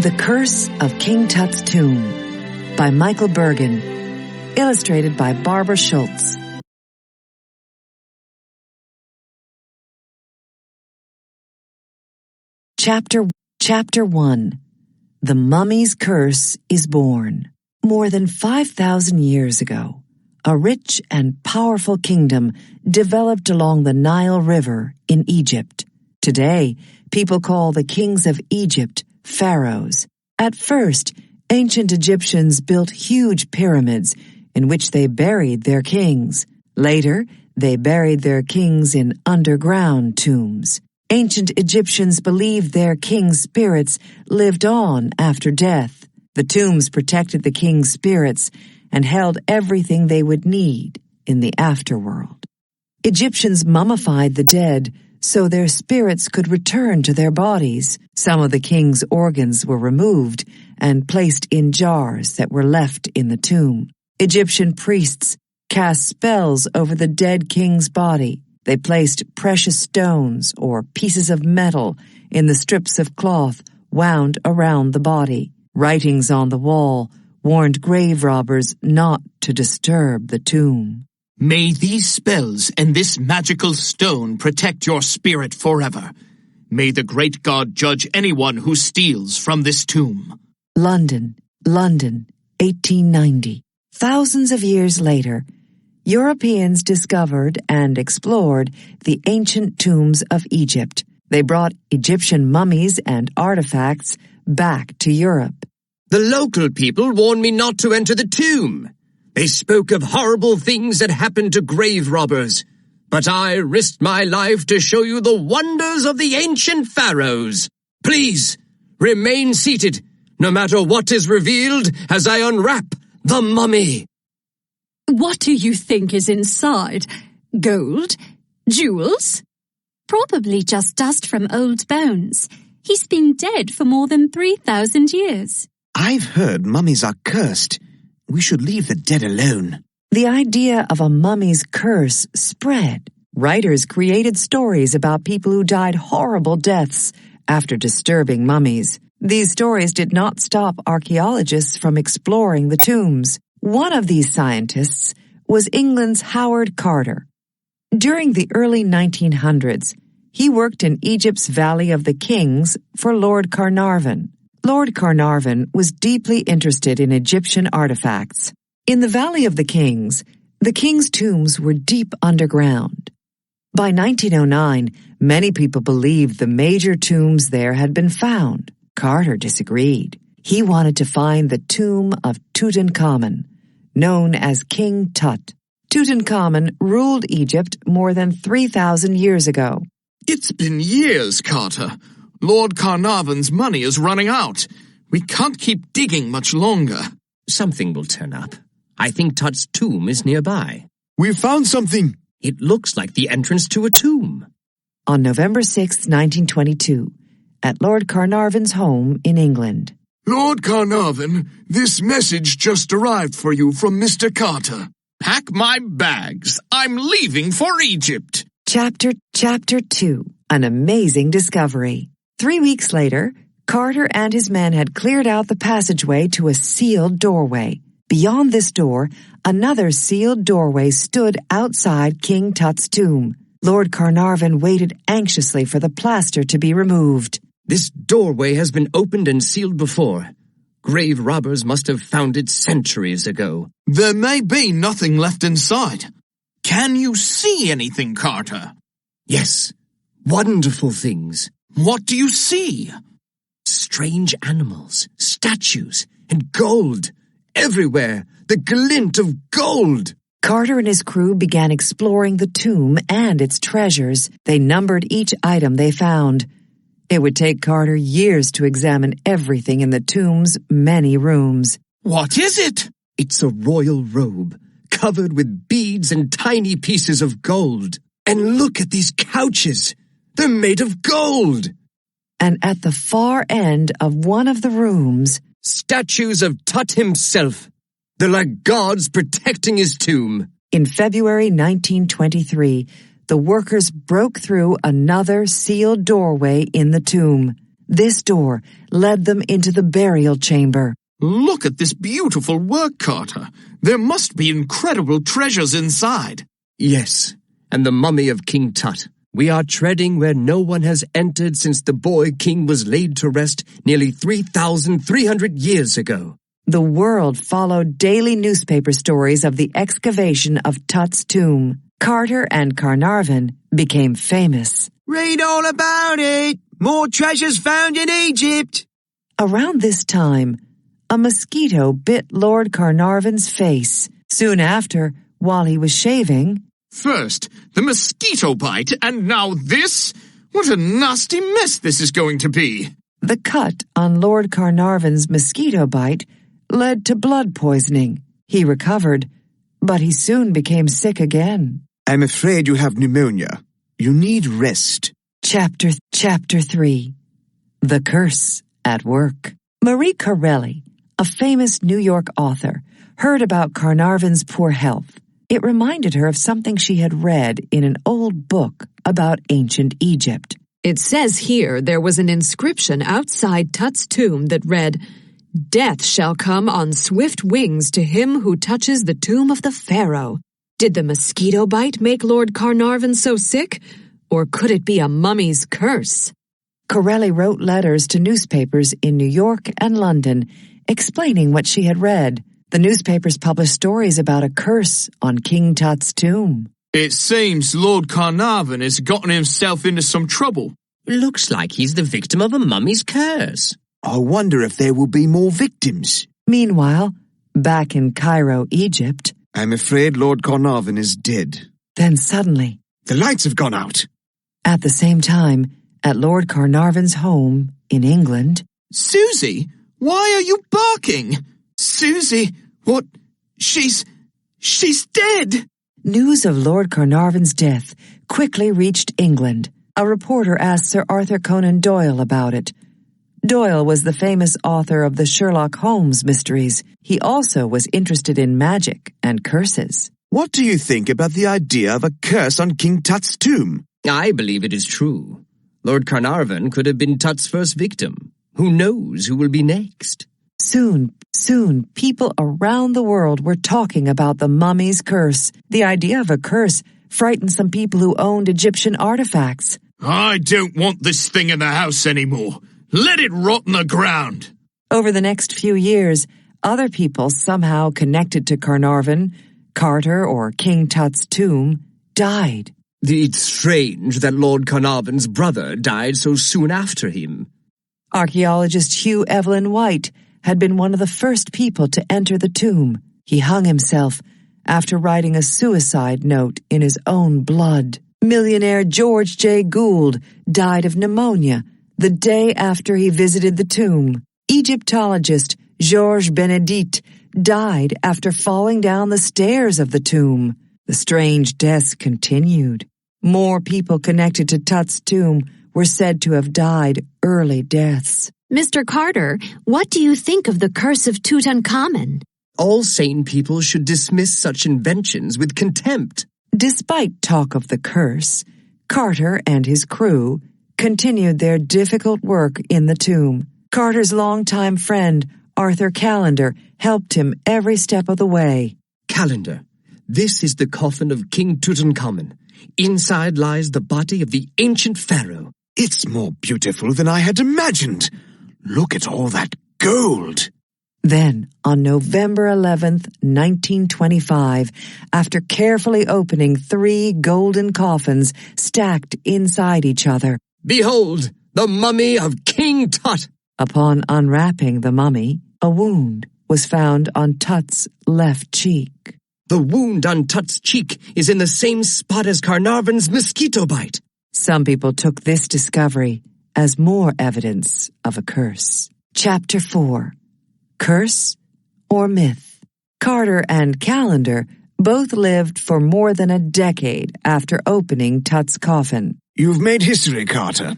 The Curse of King Tut's Tomb by Michael Bergen. Illustrated by Barbara Schultz. Chapter 1. The Mummy's Curse is Born. More than 5,000 years ago, a rich and powerful kingdom developed along the Nile River in Egypt. Today, people call the kings of Egypt pharaohs. At first, ancient Egyptians built huge pyramids in which they buried their kings. Later, they buried their kings in underground tombs. Ancient Egyptians believed their king's spirits lived on after death. The tombs protected the king's spirits and held everything they would need in the afterworld. Egyptians mummified the dead so their spirits could return to their bodies. Some of the king's organs were removed and placed in jars that were left in the tomb. Egyptian priests cast spells over the dead king's body. They placed precious stones or pieces of metal in the strips of cloth wound around the body. Writings on the wall warned grave robbers not to disturb the tomb. May these spells and this magical stone protect your spirit forever. May the great God judge anyone who steals from this tomb. London, 1890. Thousands of years later, Europeans discovered and explored the ancient tombs of Egypt. They brought Egyptian mummies and artifacts back to Europe. The local people warned me not to enter the tomb. They spoke of horrible things that happened to grave robbers. But I risked my life to show you the wonders of the ancient pharaohs. Please, remain seated, no matter what is revealed as I unwrap the mummy. What do you think is inside? Gold? Jewels? Probably just dust from old bones. He's been dead for more than 3,000 years. I've heard mummies are cursed. We should leave the dead alone. The idea of a mummy's curse spread. Writers created stories about people who died horrible deaths after disturbing mummies. These stories did not stop archaeologists from exploring the tombs. One of these scientists was England's Howard Carter. During the early 1900s, he worked in Egypt's Valley of the Kings for Lord Carnarvon. Lord Carnarvon was deeply interested in Egyptian artifacts. In the Valley of the Kings tombs were deep underground. By 1909, many people believed the major tombs there had been found. Carter disagreed. He wanted to find the tomb of Tutankhamun, known as King Tut. Tutankhamun ruled Egypt more than 3,000 years ago. It's been years, Carter. Lord Carnarvon's money is running out. We can't keep digging much longer. Something will turn up. I think Tut's tomb is nearby. We found something. It looks like the entrance to a tomb. On November 6, 1922, at Lord Carnarvon's home in England. Lord Carnarvon, this message just arrived for you from Mr. Carter. Pack my bags. I'm leaving for Egypt. Chapter 2. An amazing discovery. 3 weeks later, Carter and his men had cleared out the passageway to a sealed doorway. Beyond this door, another sealed doorway stood outside King Tut's tomb. Lord Carnarvon waited anxiously for the plaster to be removed. This doorway has been opened and sealed before. Grave robbers must have found it centuries ago. There may be nothing left inside. Can you see anything, Carter? Yes, wonderful things. What do you see? Strange animals, statues, and gold. Everywhere, the glint of gold. Carter and his crew began exploring the tomb and its treasures. They numbered each item they found. It would take Carter years to examine everything in the tomb's many rooms. What is it? It's a royal robe, covered with beads and tiny pieces of gold. And look at these couches. They're made of gold. And at the far end of one of the rooms, statues of Tut himself. They're like gods protecting his tomb. In February 1923, the workers broke through another sealed doorway in the tomb. This door led them into the burial chamber. Look at this beautiful work, Carter. There must be incredible treasures inside. Yes, and the mummy of King Tut. We are treading where no one has entered since the boy king was laid to rest nearly 3,300 years ago. The world followed daily newspaper stories of the excavation of Tut's tomb. Carter and Carnarvon became famous. Read all about it. More treasures found in Egypt. Around this time, a mosquito bit Lord Carnarvon's face. Soon after, while he was shaving... First, the mosquito bite, and now this? What a nasty mess this is going to be. The cut on Lord Carnarvon's mosquito bite led to blood poisoning. He recovered, but he soon became sick again. I'm afraid you have pneumonia. You need rest. Chapter 3. The Curse at Work. Marie Corelli, a famous New York author, heard about Carnarvon's poor health. It reminded her of something she had read in an old book about ancient Egypt. It says here there was an inscription outside Tut's tomb that read, "Death shall come on swift wings to him who touches the tomb of the pharaoh." Did the mosquito bite make Lord Carnarvon so sick? Or could it be a mummy's curse? Corelli wrote letters to newspapers in New York and London, explaining what she had read. The newspapers published stories about a curse on King Tut's tomb. It seems Lord Carnarvon has gotten himself into some trouble. Looks like he's the victim of a mummy's curse. I wonder if there will be more victims. Meanwhile, back in Cairo, Egypt... I'm afraid Lord Carnarvon is dead. Then suddenly... The lights have gone out. At the same time, at Lord Carnarvon's home in England... Susie, why are you barking? Susie, what? She's dead! News of Lord Carnarvon's death quickly reached England. A reporter asked Sir Arthur Conan Doyle about it. Doyle was the famous author of the Sherlock Holmes mysteries. He also was interested in magic and curses. What do you think about the idea of a curse on King Tut's tomb? I believe it is true. Lord Carnarvon could have been Tut's first victim. Who knows who will be next? Soon, people around the world were talking about the mummy's curse. The idea of a curse frightened some people who owned Egyptian artifacts. I don't want this thing in the house anymore. Let it rot in the ground. Over the next few years, other people somehow connected to Carnarvon, Carter, or King Tut's tomb, died. It's strange that Lord Carnarvon's brother died so soon after him. Archaeologist Hugh Evelyn White had been one of the first people to enter the tomb. He hung himself after writing a suicide note in his own blood. Millionaire George J. Gould died of pneumonia the day after he visited the tomb. Egyptologist Georges Benedit died after falling down the stairs of the tomb. The strange deaths continued. More people connected to Tut's tomb were said to have died early deaths. Mr. Carter, what do you think of the curse of Tutankhamun? All sane people should dismiss such inventions with contempt. Despite talk of the curse, Carter and his crew continued their difficult work in the tomb. Carter's longtime friend, Arthur Callender, helped him every step of the way. Callender, this is the coffin of King Tutankhamun. Inside lies the body of the ancient pharaoh. It's more beautiful than I had imagined. Look at all that gold. Then, on November 11th, 1925, after carefully opening 3 golden coffins stacked inside each other, behold, the mummy of King Tut! Upon unwrapping the mummy, a wound was found on Tut's left cheek. The wound on Tut's cheek is in the same spot as Carnarvon's mosquito bite. Some people took this discovery as more evidence of a curse. Chapter 4. Curse or Myth? Carter and Callender both lived for more than a decade after opening Tut's coffin. You've made history, Carter.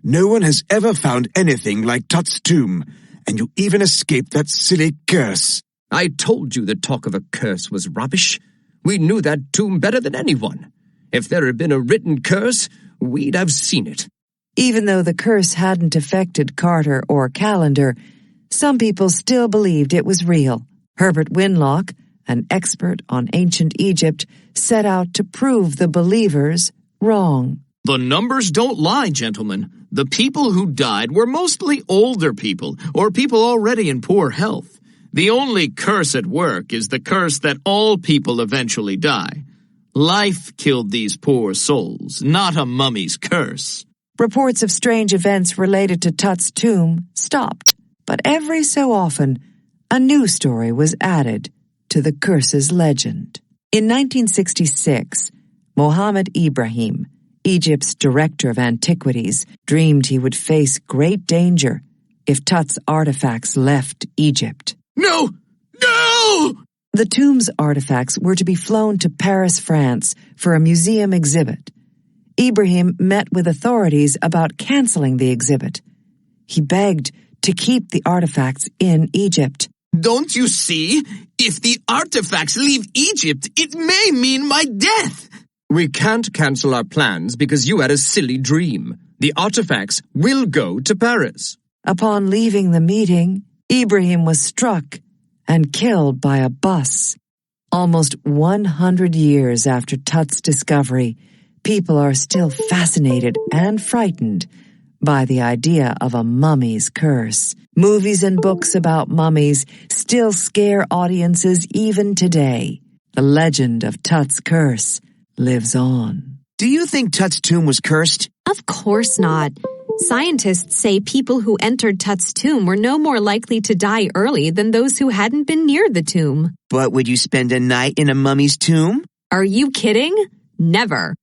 No one has ever found anything like Tut's tomb, and you even escaped that silly curse. I told you the talk of a curse was rubbish. We knew that tomb better than anyone. If there had been a written curse, we'd have seen it. Even though the curse hadn't affected Carter or Callender, some people still believed it was real. Herbert Winlock, an expert on ancient Egypt, set out to prove the believers wrong. The numbers don't lie, gentlemen. The people who died were mostly older people, or people already in poor health. The only curse at work is the curse that all people eventually die. Life killed these poor souls, not a mummy's curse. Reports of strange events related to Tut's tomb stopped, but every so often, a new story was added to the curse's legend. In 1966, Mohammed Ibrahim, Egypt's director of antiquities, dreamed he would face great danger if Tut's artifacts left Egypt. No! No! The tomb's artifacts were to be flown to Paris, France, for a museum exhibit. Ibrahim met with authorities about canceling the exhibit. He begged to keep the artifacts in Egypt. Don't you see? If the artifacts leave Egypt, it may mean my death. We can't cancel our plans because you had a silly dream. The artifacts will go to Paris. Upon leaving the meeting, Ibrahim was struck and killed by a bus. Almost 100 years after Tut's discovery, people are still fascinated and frightened by the idea of a mummy's curse. Movies and books about mummies still scare audiences even today. The legend of Tut's curse lives on. Do you think Tut's tomb was cursed? Of course not. Scientists say people who entered Tut's tomb were no more likely to die early than those who hadn't been near the tomb. But would you spend a night in a mummy's tomb? Are you kidding? Never.